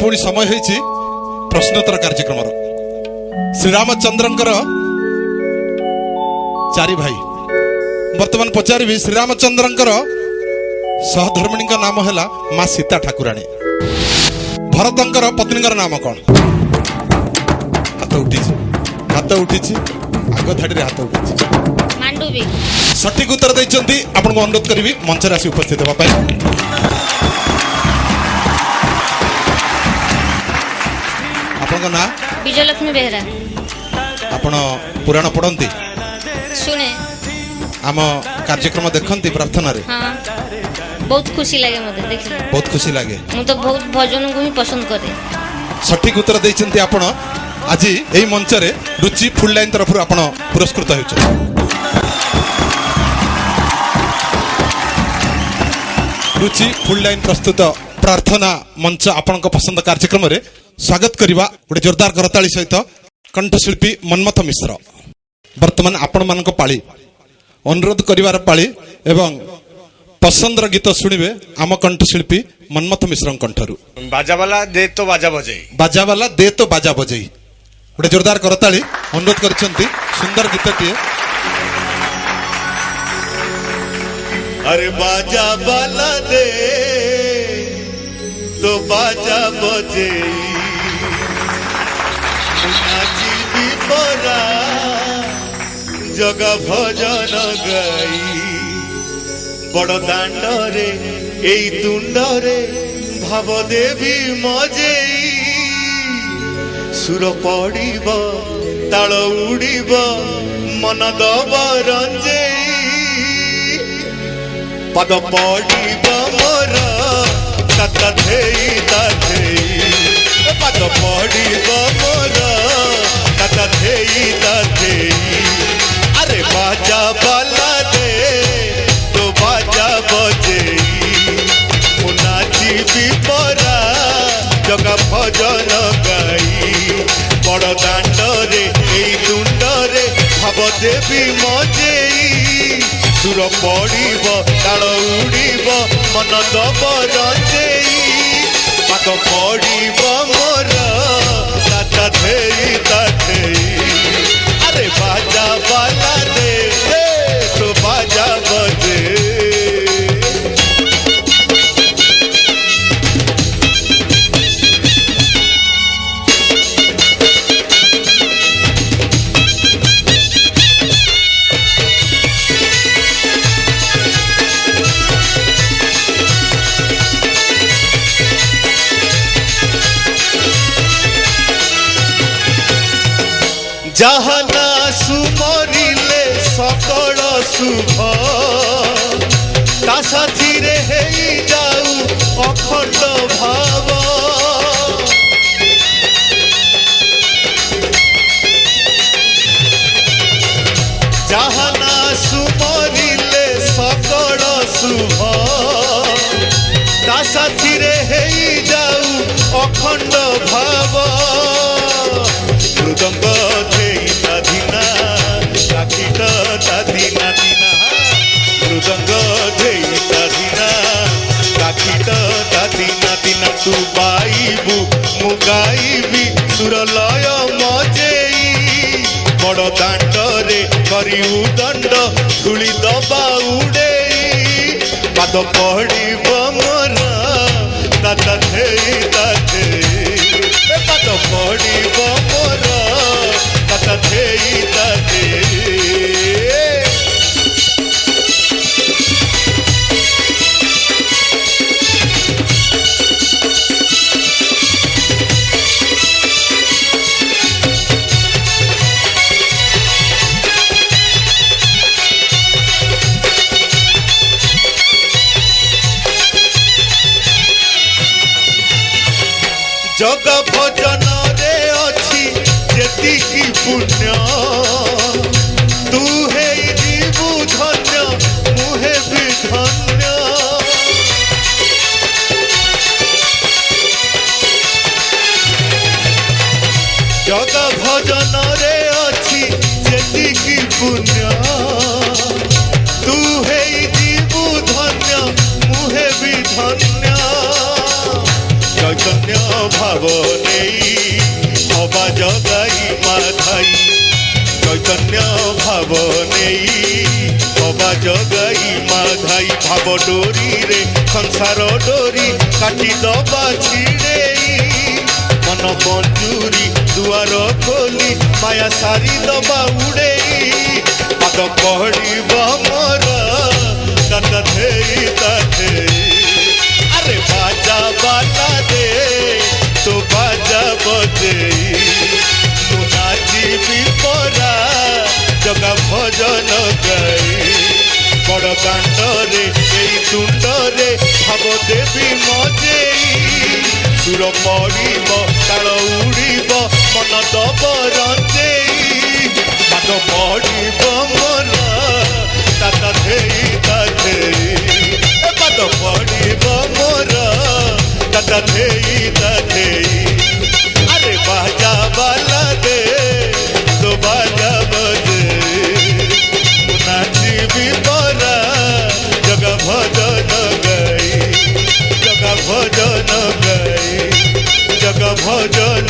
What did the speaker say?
पुणी समय होइछि प्रश्नोत्तर कार्यक्रम श्रीरामचंद्रंकर चारि भाई वर्तमान पचारि श्रीरामचंद्रंकर सहधर्मिणी नाम है माँ सीता ठाकुराणी। भरतंकर पत्नीकर नाम कौन? हाथ उठी आग धाड़ी हाथ उठी सठिक उत्तर देइछन्ती। आपनको अनुरोध करी मंच आसी उपस्थित होगा। आपन ना विजयलक्ष्मी बेहरा। आपण पुराण पढ़ती सुने आम कार्यक्रम देखती प्रार्थना रे? हाँ बहुत खुशी लगे मते देखले। बहुत खुशी लगे। मु तो बहुत भजन को भी पसंद करे। सठिक उत्तर देइछन्ती। आपण आज एही मंच रे रुचि फुल लाइन तरफ आपण पुरस्कृत होइछ। रुचि फुल लाइन प्रस्तुत प्रार्थना मंच आपण पसंद कार्यक्रम रे स्वागत करवा गोटे जोरदार करताली सहित कंठशिल्पी मनमथ मिश्र। वर्तमान आपण मानक पाली अनुरोध करिवार पाली एवं पसंद गीत शुणिबे आम कंठशिल्पी मनमथ मिश्र कंठरू। बाजावाला दे तो बाजा बजाई, बाजावाला दे तो बाजा बजाई। गोटे जोरदार करताली अनुरोध करछन्ती। सुंदर गीतटिए। अरे बाजावाला दे तो बाजा बजाई, नाचिबी परा जगा भजन गाई, बड़ दांडरे एई तुंडरे भाव देवी मजेई, सुर पड़िब ताल उड़िब मन दब रंजेई, पद पड़िब मोर ताता धेई ताधेई, पद पड़िब मोर ताता धेई ताधेई। अरे बाजा बाला दे तो बाजा बजेई, मु नाचिबी परा जगा भजन गाई, बड़ दांडरे एई तुंडरे भाव देवी मजेई, सुर पड़िब ताल उड़िब मन दब रंजेई, पाद पड़िब मोर ताता धेई ताधेई। अरे बाजा बाला दे तो बाजा बजे। जहाना सुमरिले सकल शुभ, ता साथी रे हेई जाऊ अखंड भाव, जहाना सुमरिले सकल शुभ, ता साथी रे हेई जाऊ अखंड भाव, मृदंग धेई ताधिना काकीट ताधिना दिना, मृदंग धेई ताधिना काकीट ताधिना दिना, तू बाईबू मु गाईबी सुर लय मजेई, बड़ दांडरे करी उदंड धूली दबा उड़ेई, पाद पड़िब मोर ताता धेई ताधेई, पाद पड़िब मोर ताता धेई ताधेई। जग भजन रे अच्छी जेतिकी पुण्य, तू हे जीवु धन्य मुहे भी धन्य, जग भजन रे अच्छी जेतिकी पुण्य, तू हे जीवु धन्य मुहे भी धन्य, चैतन्य চৈতন্য ভাব নেই হবা জগাই মাথাই চৈতন্য ভাব নেই হবা জগাই মাধাই ভাব ডোরি রে সংসার ডোরি কাটি দবা ছিড়েই মন মঞ্জুরি দুয়ার খোলি মায়া সারি দবা উড়েই পাদ পড়িব মোর দাদা ধেই তাথেই আরে বাজা বাজা দে তো বাজা বজেই মু নাচিবি পরা জগা ভজন গাই বড় কাণ্ডরে এই তুণ্ডরে ভাব দেবী মজেই সুর পড়িব তাଳ উড়িব মন দব রঞ্জেই পাদ পড়িব মোর দাদা ধেই তাথেই পাদ পড়িব মোর দাদা ধেই তাথেই আরে বাজা বালা দে তো বাজা বজে নাচিবি পরা জগা ভজন গাই জগা ভজন গাই জগা ভজন